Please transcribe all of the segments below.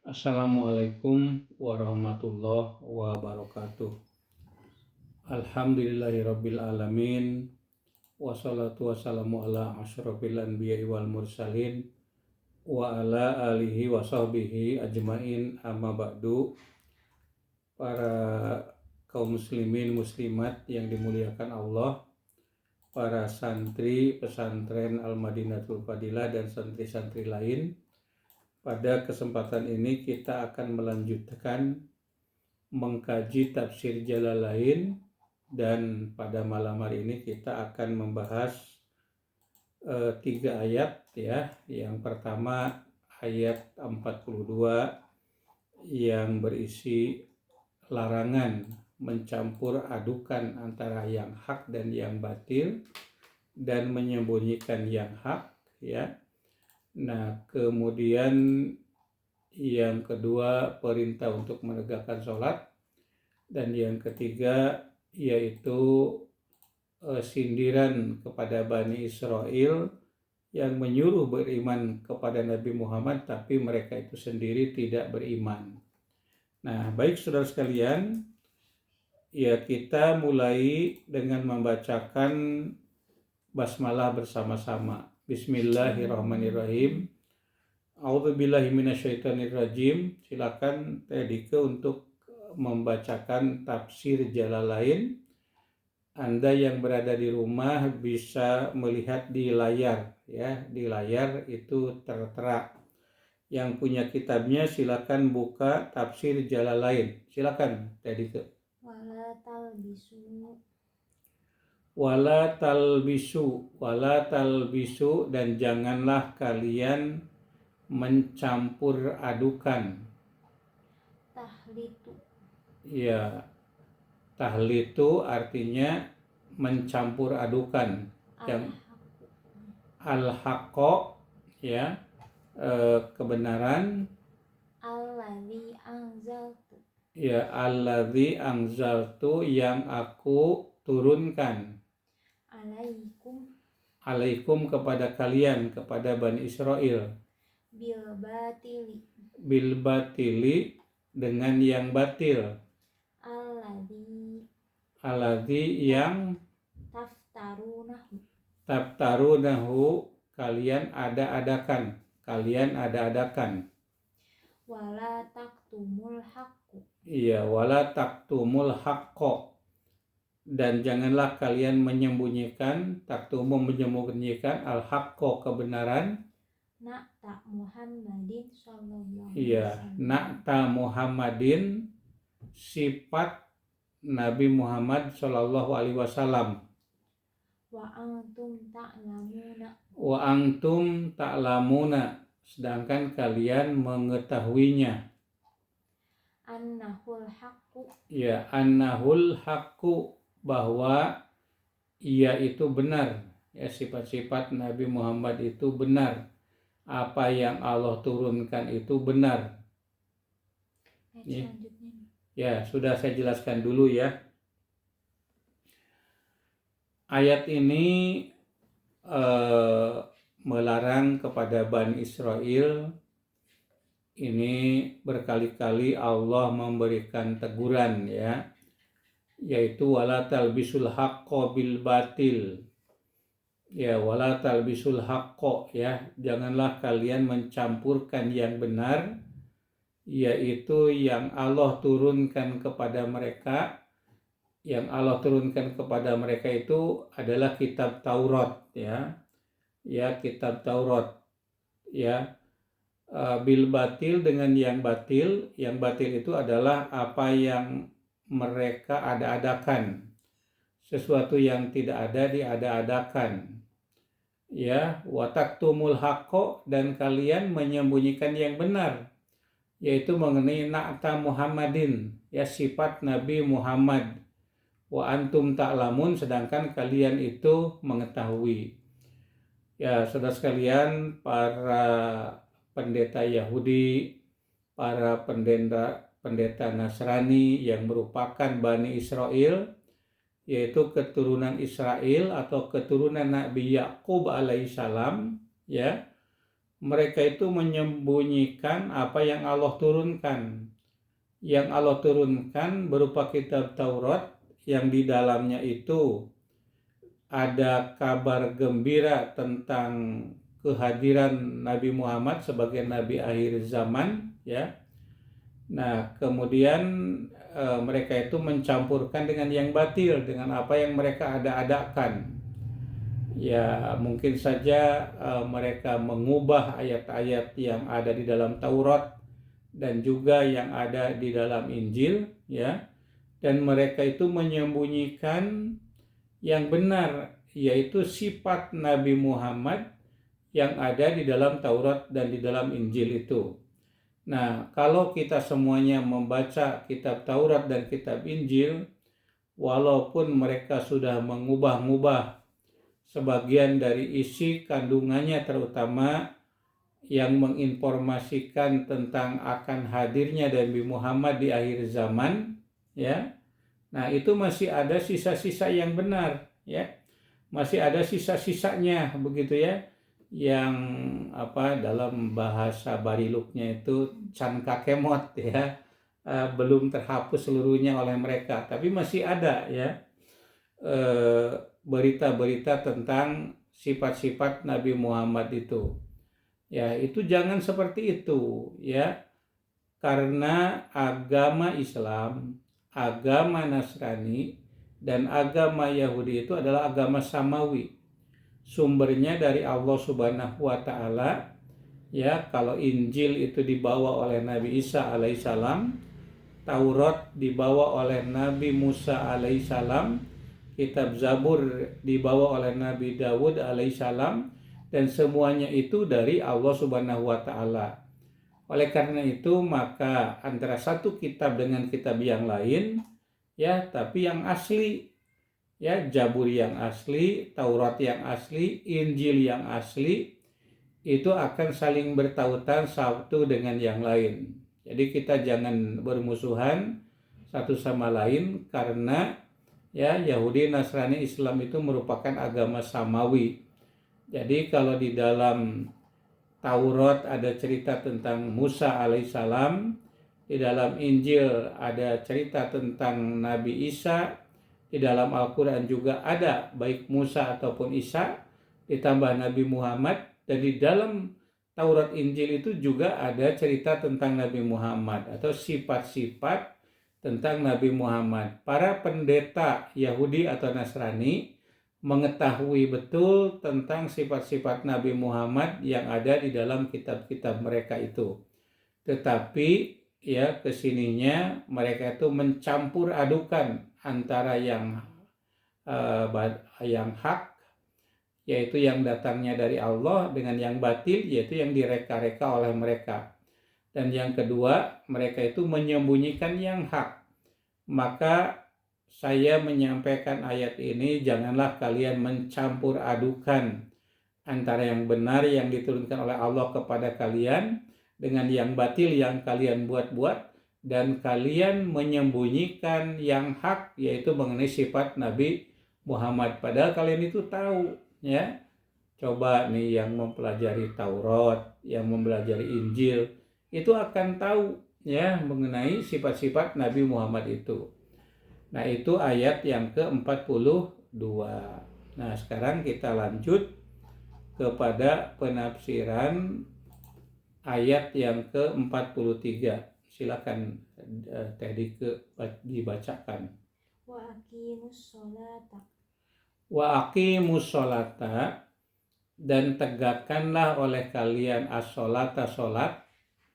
Assalamualaikum warahmatullahi wabarakatuh. Alhamdulillahirabbil alamin. Wassalatu wassalamu ala asyrofil anbiya'i wal mursalin wa ala alihi wa sahbihi ajmain, amma ba'du. Para kaum muslimin muslimat yang dimuliakan Allah, para santri pesantren Al-Madinatul Fadilah dan santri-santri lain, pada kesempatan ini kita akan melanjutkan mengkaji tafsir Jalalain, dan pada malam hari ini kita akan membahas 3 ayat ya. Yang pertama ayat 42 yang berisi larangan mencampur adukan antara yang hak dan yang batil dan menyembunyikan yang hak ya. Nah, kemudian yang kedua perintah untuk menegakkan sholat, dan yang ketiga yaitu sindiran kepada Bani Israel yang menyuruh beriman kepada Nabi Muhammad tapi mereka itu sendiri tidak beriman. Nah, baik saudara sekalian, ya kita mulai dengan membacakan basmalah bersama-sama. Bismillahirrahmanirrahim. A'udzubillahi minasyaitonirrajim. Silakan Teh Dike untuk membacakan tafsir Jalalain. Anda yang berada di rumah bisa melihat di layar ya, di layar itu tertera. Yang punya kitabnya silakan buka tafsir Jalalain. Silakan Teh Dike. Wala talbisu, dan janganlah kalian mencampur adukan. Tahlitu. Ya, tahlitu artinya mencampur adukan. Yang al-haqqo ya, kebenaran. Alladzi anzaltu. Ya, alladzi anzaltu, yang aku turunkan. Alaikum kepada kalian, kepada Bani Israel. Bil batili, dengan yang batil. Alladzi yang taftarunahu, kalian ada-adakan. Wala taktumul haqqo. Iya, wala taktumul haqqo, dan janganlah kalian menyembunyikan, menyembunyikan al-haqqo, kebenaran. Na'ta Muhammadin sallallahu alaihi wasallam. Iya, na'ta Muhammadin, sifat Nabi Muhammad sallallahu alaihi wasallam. Wa antum ta'lamuna, sedangkan kalian mengetahuinya. Annahul haqqu. Ya, annahul haqqu, bahwa ia itu benar ya, sifat-sifat Nabi Muhammad itu benar, apa yang Allah turunkan itu benar ya. Sudah saya jelaskan dulu ya. Ayat ini melarang kepada Bani Israel. Ini berkali-kali Allah memberikan teguran ya, yaitu wala talbisul haqqo bil batil. Ya, wala talbisul haqqo ya, janganlah kalian mencampurkan yang benar, yaitu yang Allah turunkan kepada mereka. Yang Allah turunkan kepada mereka itu adalah kitab Taurat ya. Ya, kitab Taurat ya. Bil batil, dengan yang batil. Yang batil itu adalah apa yang mereka ada-adakan, sesuatu yang tidak ada diada-adakan ya. Wataktumul haqqo, dan kalian menyembunyikan yang benar, yaitu mengenai na'ta Muhammadin ya, sifat Nabi Muhammad. Wa antum ta'lamun, sedangkan kalian itu mengetahui. Ya saudara sekalian, para pendeta Yahudi, para pendeta Nasrani yang merupakan Bani Israel, yaitu keturunan Israel atau keturunan Nabi Yakub alaihissalam ya, mereka itu menyembunyikan apa yang Allah turunkan. Yang Allah turunkan berupa kitab Taurat yang di dalamnya itu ada kabar gembira tentang kehadiran Nabi Muhammad sebagai nabi akhir zaman, ya. Nah, kemudian mereka itu mencampurkan dengan yang batil, dengan apa yang mereka ada-adakan. Ya, mungkin saja mereka mengubah ayat-ayat yang ada di dalam Taurat dan juga yang ada di dalam Injil, ya. Dan mereka itu menyembunyikan yang benar, yaitu sifat Nabi Muhammad yang ada di dalam Taurat dan di dalam Injil itu. Nah, kalau kita semuanya membaca kitab Taurat dan kitab Injil, walaupun mereka sudah mengubah-ubah sebagian dari isi kandungannya, terutama yang menginformasikan tentang akan hadirnya Nabi Muhammad di akhir zaman, ya. Nah, itu masih ada sisa-sisa yang benar, ya. Masih ada sisa-sisanya begitu, ya. Yang dalam bahasa Bariluknya itu can kakemot, ya. Belum terhapus seluruhnya oleh mereka, tapi masih ada, ya, berita-berita tentang sifat-sifat Nabi Muhammad itu. Ya, itu jangan seperti itu, ya. Karena agama Islam, agama Nasrani, dan agama Yahudi itu adalah agama samawi. Sumbernya dari Allah Subhanahu wa taala, ya. Kalau Injil itu dibawa oleh Nabi Isa alaihissalam, Taurat dibawa oleh Nabi Musa alaihissalam, kitab Zabur dibawa oleh Nabi Dawud alaihissalam, dan semuanya itu dari Allah Subhanahu wa taala. Oleh karena itu, maka antara satu kitab dengan kitab yang lain, ya, tapi yang asli, ya, Zabur yang asli, Taurat yang asli, Injil yang asli, itu akan saling bertautan satu dengan yang lain. Jadi kita jangan bermusuhan satu sama lain, karena, ya, Yahudi, Nasrani, Islam itu merupakan agama samawi. Jadi kalau di dalam Taurat ada cerita tentang Musa alaihissalam, di dalam Injil ada cerita tentang Nabi Isa, di dalam Al-Quran juga ada baik Musa ataupun Isa, ditambah Nabi Muhammad, dan di dalam Taurat Injil itu juga ada cerita tentang Nabi Muhammad atau sifat-sifat tentang Nabi Muhammad. Para pendeta Yahudi atau Nasrani mengetahui betul tentang sifat-sifat Nabi Muhammad yang ada di dalam kitab-kitab mereka itu. Tetapi, ya, kesininya mereka itu mencampur adukan antara yang hak, yaitu yang datangnya dari Allah, dengan yang batil, yaitu yang direka-reka oleh mereka. Dan yang kedua, mereka itu menyembunyikan yang hak. Maka saya menyampaikan ayat ini, janganlah kalian mencampur adukan antara yang benar yang diturunkan oleh Allah kepada kalian dengan yang batil yang kalian buat-buat, dan kalian menyembunyikan yang hak, yaitu mengenai sifat Nabi Muhammad. Padahal kalian itu tahu, ya. Coba nih yang mempelajari Taurat, yang mempelajari Injil, itu akan tahu, ya, mengenai sifat-sifat Nabi Muhammad itu. Nah, itu ayat yang ke-42. Nah, sekarang kita lanjut kepada penafsiran ayat yang ke-43. Silakan Teh Dike dibacakan. Wa aqimus sholata. Wa aqimus sholata, dan tegakkanlah oleh kalian as-sholata, sholat.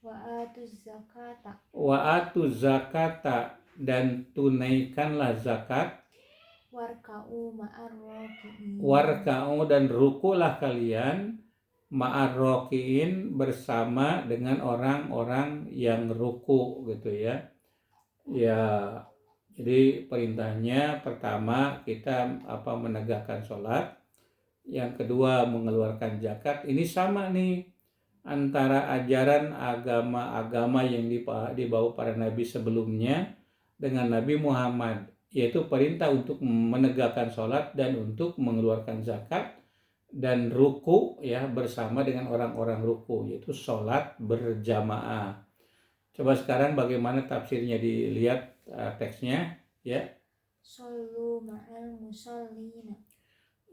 Wa atuz zakata. Wa atuz zakata, dan tunaikanlah zakat. Warka'u ma'ar raki'in. Warka'u, dan rukulah kalian ma'ar raki'in, bersama dengan orang-orang yang ruku, gitu, ya. Ya, jadi perintahnya pertama kita menegakkan sholat, yang kedua mengeluarkan zakat. Ini sama nih antara ajaran agama-agama yang dibawa para nabi sebelumnya dengan Nabi Muhammad, yaitu perintah untuk menegakkan sholat dan untuk mengeluarkan zakat. dan ruku ya bersama dengan orang-orang ruku, yaitu sholat berjamaah. Coba sekarang bagaimana tafsirnya, dilihat teksnya ya. Sallu ma'al musallina.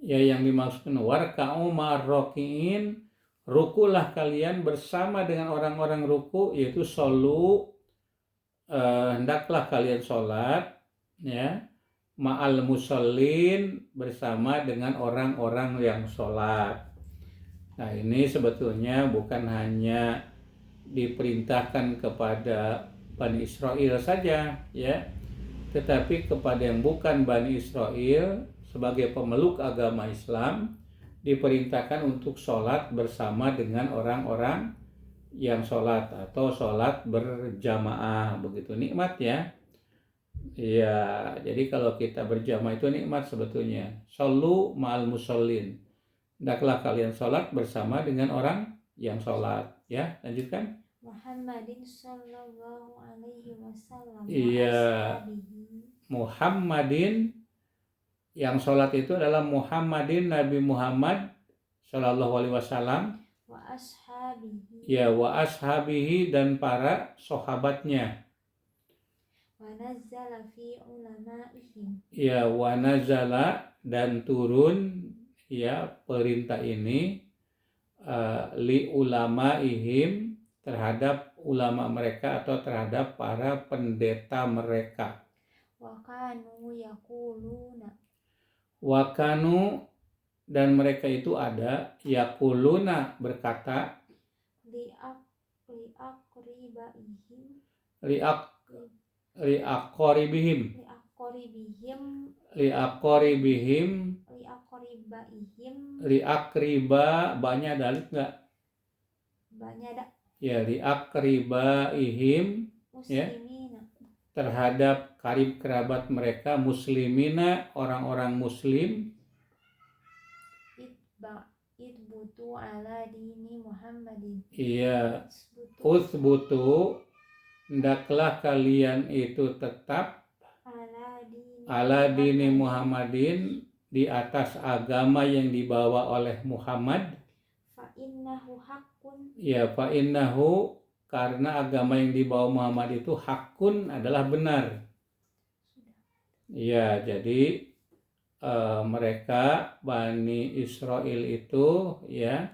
Ya, yang dimaksudkan warka'u ma'arroki'in, rukulah kalian bersama dengan orang-orang ruku, yaitu solu, hendaklah kalian sholat ya, ma'al musallin, bersama dengan orang-orang yang sholat. Nah, ini sebetulnya bukan hanya diperintahkan kepada Bani Israel saja ya, tetapi kepada yang bukan Bani Israel sebagai pemeluk agama Islam diperintahkan untuk sholat bersama dengan orang-orang yang sholat atau sholat berjamaah. Begitu nikmat ya. Ya, jadi kalau kita berjamaah itu nikmat sebetulnya. Shollu ma'al musallin. Hendaklah kalian sholat bersama dengan orang yang sholat. Ya, lanjutkan. Muhammadin sallallahu alaihi wasallam. Iya, Muhammadin, yang sholat itu adalah Muhammadin, Nabi Muhammad Shallallahu Alaihi Wasallam. Wa ashabihi. Ya, wa ashabihi, dan para sahabatnya. Wa nazzala fi ulamaihim. Ya, wa nazala, dan turun ya perintah ini li ulamaihim, terhadap ulama mereka atau terhadap para pendeta mereka. Wa kanu yaquluna. Wakanu, dan mereka itu ada, yakuluna, berkata, liaqribaihim liaqoribihim, liaqriba, banyak dalil nggak? banyak ada Ya, liaqribaihim ya, muslimina. terhadap karib kerabat mereka, muslimina, orang-orang muslim, Itbutu ala dini Muhammadin. iya, utsbutu, hendaklah kalian itu tetap ala dini Muhammadin, di atas agama yang dibawa oleh Muhammad. Fa innahu haqqun. Ya, fa innahu, karena agama yang dibawa Muhammad itu hakun, adalah benar. Ya, jadi mereka Bani Israel itu ya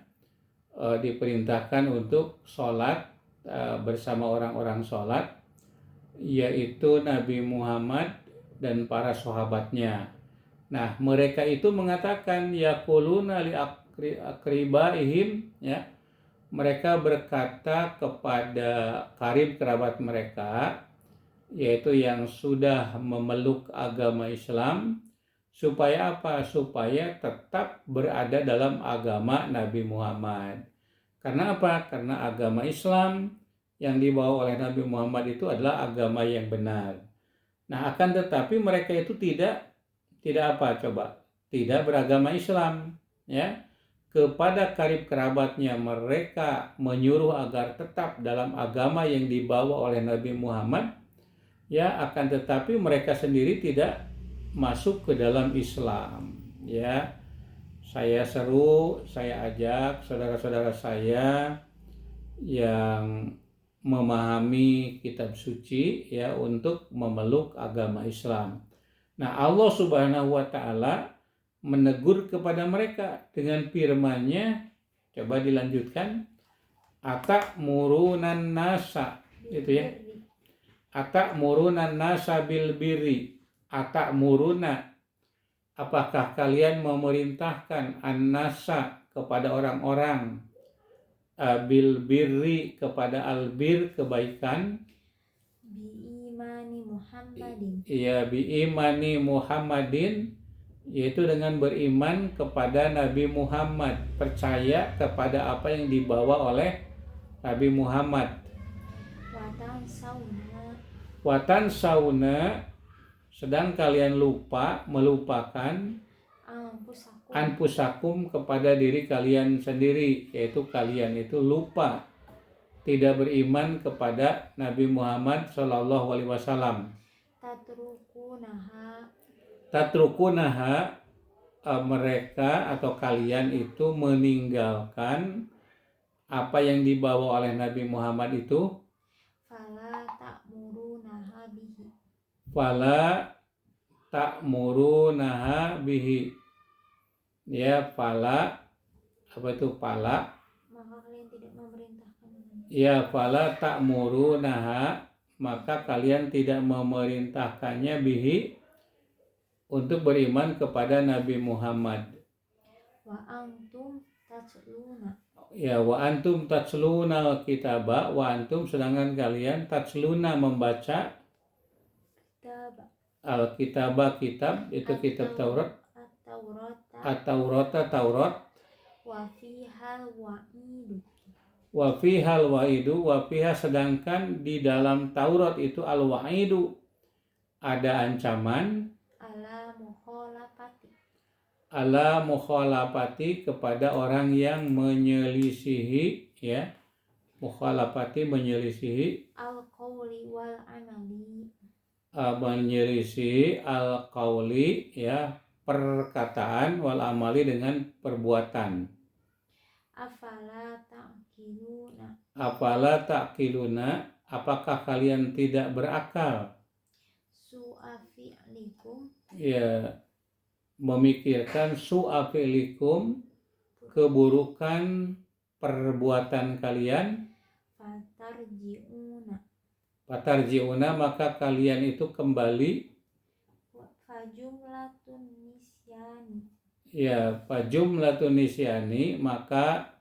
diperintahkan untuk sholat bersama orang-orang sholat, yaitu Nabi Muhammad dan para sahabatnya. Nah, mereka itu mengatakan yaquluna li aqribaihim ya, mereka berkata kepada karib kerabat mereka, yaitu yang sudah memeluk agama Islam, supaya apa? Supaya tetap berada dalam agama Nabi Muhammad. Karena apa? Karena agama Islam yang dibawa oleh Nabi Muhammad itu adalah agama yang benar. Nah, akan tetapi mereka itu tidak apa coba? Tidak beragama Islam ya. Kepada karib kerabatnya mereka menyuruh agar tetap dalam agama yang dibawa oleh Nabi Muhammad ya, akan tetapi mereka sendiri tidak masuk ke dalam Islam ya. Saya seru, saya ajak saudara-saudara saya yang memahami kitab suci ya untuk memeluk agama Islam. Nah, Allah Subhanahu wa taala menegur kepada mereka dengan firman-Nya. Coba dilanjutkan. Atakmurunan nasa, itu ya. Atakmurunan nasa bil birri. Atakmuruna, apakah kalian memerintahkan an-nasa, kepada orang-orang, bil birri, kepada albir, kebaikan, Biimani Muhammadin. ya, biimani Muhammadin, yaitu dengan beriman kepada Nabi Muhammad, percaya kepada apa yang dibawa oleh Nabi Muhammad. Watan sauna, sedang kalian melupakan anfusakum, kepada diri kalian sendiri, yaitu kalian itu lupa, tidak beriman kepada Nabi Muhammad Shallallahu Alaihi Wasallam. Tatrukunaha, mereka atau kalian itu meninggalkan apa yang dibawa oleh Nabi Muhammad itu, fala ta'murunaha bihi, fala ta'murunaha bihi. Ya, fala, apa itu fala? maka kalian tidak memerintahkan Ya, fala ta'murunaha, maka kalian tidak memerintahkannya bihi, untuk beriman kepada Nabi Muhammad. wa antum tatluna, Ya, wa antum tatsluna kitaba, wa antum sedangkan kalian tatsluna membaca kitab al-kitaba, kitab itu kitab Taurat, at-taurata at-taurata Taurat, wa fiha wa'idu, wa fihal wa'idu, wa fiha sedangkan di dalam Taurat itu al-wa'idu, ada ancaman ala mukhalafati, ala mukhalafati, kepada orang yang menyelisihi, ya, mukhalafati menyelisihi, al-qawli wal amali, menyelisihi al-qauli, ya, perkataan, wal amali dengan perbuatan. afala ta'qiluna, Afala ta'qiluna, apakah kalian tidak berakal? su'a fi'likum, Ya, memikirkan su'a fi'likum, keburukan perbuatan kalian, fatarji'una, fatarji'una, maka kalian itu kembali, fajumlatun nisyani, ya, fajumlatun nisyani, maka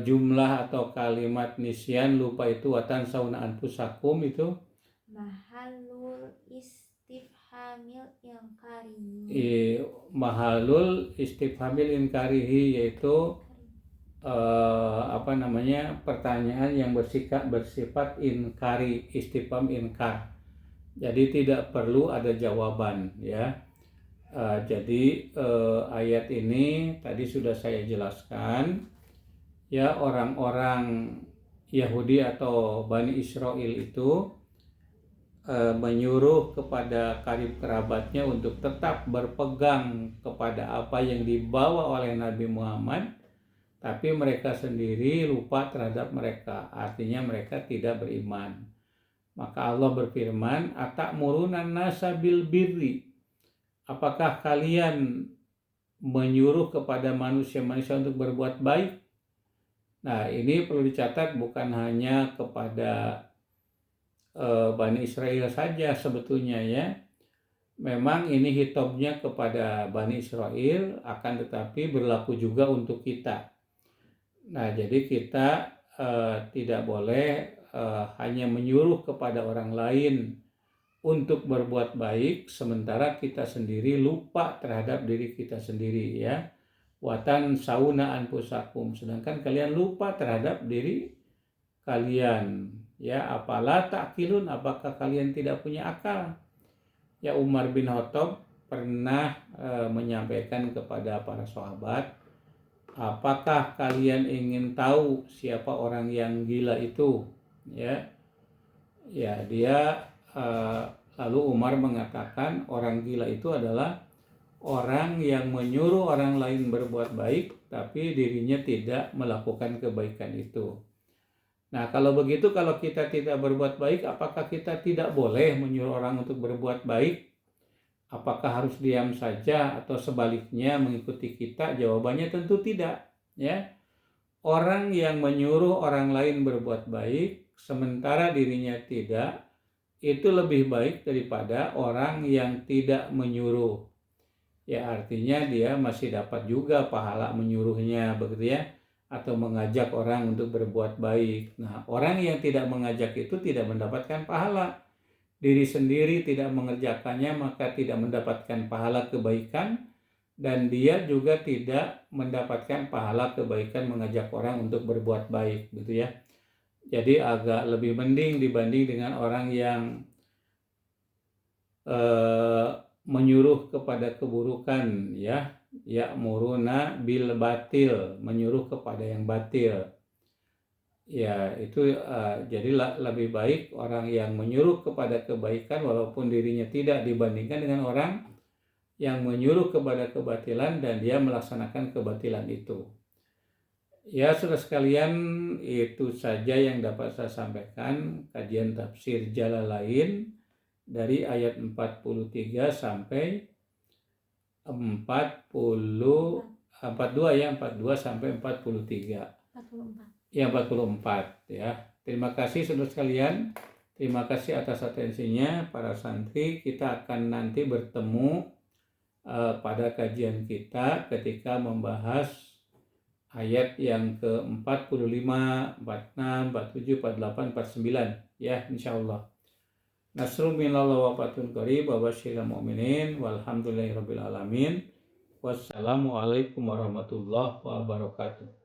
jumlah atau kalimat nisyan, lupa itu, watan sauna anfusakum, itu mahalul istifhamil inkari, mahalul istifhamil inkarihi, yaitu pertanyaan yang bersifat inkari, istifham inkar. Jadi tidak perlu ada jawaban, ya. Jadi ayat ini tadi sudah saya jelaskan, ya, orang-orang Yahudi atau Bani Israel itu menyuruh kepada karib kerabatnya untuk tetap berpegang kepada apa yang dibawa oleh Nabi Muhammad, tapi mereka sendiri lupa terhadap mereka, artinya mereka tidak beriman. Maka Allah berfirman, atamuruna nasa bil birri, apakah kalian menyuruh kepada manusia-manusia untuk berbuat baik? Nah, ini perlu dicatat, bukan hanya kepada Bani Israel saja sebetulnya, ya. Memang ini hitobnya kepada Bani Israel, akan tetapi berlaku juga untuk kita. Nah, jadi kita tidak boleh hanya menyuruh kepada orang lain untuk berbuat baik, sementara kita sendiri lupa terhadap diri kita sendiri, ya. Watan sauna anfusakum, sedangkan kalian lupa terhadap diri kalian, ya. Apalah ta'qilun, apakah kalian tidak punya akal? Ya, Umar bin Khattab pernah menyampaikan kepada para sahabat, apakah kalian ingin tahu siapa orang yang gila itu? Ya, dia lalu Umar mengatakan, orang gila itu adalah orang yang menyuruh orang lain berbuat baik, tapi dirinya tidak melakukan kebaikan itu. Nah, kalau begitu, kalau kita tidak berbuat baik, apakah kita tidak boleh menyuruh orang untuk berbuat baik? Apakah harus diam saja atau sebaliknya mengikuti kita? Jawabannya tentu tidak, ya. Orang yang menyuruh orang lain berbuat baik sementara dirinya tidak, itu lebih baik daripada orang yang tidak menyuruh. Ya, artinya dia masih dapat juga pahala menyuruhnya, begitu, ya, atau mengajak orang untuk berbuat baik. Nah, orang yang tidak mengajak itu tidak mendapatkan pahala. Diri sendiri tidak mengerjakannya, maka tidak mendapatkan pahala kebaikan, dan dia juga tidak mendapatkan pahala kebaikan mengajak orang untuk berbuat baik, gitu, ya. Jadi agak lebih mending dibanding dengan orang yang menyuruh kepada keburukan, ya, ya'muruna bil batil, menyuruh kepada yang batil. Ya, itu jadi lebih baik orang yang menyuruh kepada kebaikan walaupun dirinya tidak, dibandingkan dengan orang yang menyuruh kepada kebatilan dan dia melaksanakan kebatilan itu. Ya saudara sekalian, itu saja yang dapat saya sampaikan kajian tafsir Jalalain dari ayat 43 sampai 42 sampai 43. 44. Ya 44 ya. Terima kasih saudara sekalian. Terima kasih atas atensinya para santri. Kita akan nanti bertemu pada kajian kita ketika membahas ayat yang ke-45, 46, 47, 48, 49 ya insyaallah. Nasrul minallah wa fatun qarib wa basyiril mu'minin walhamdulillahirabbil alamin. Wassalamualaikum warahmatullahi wabarakatuh.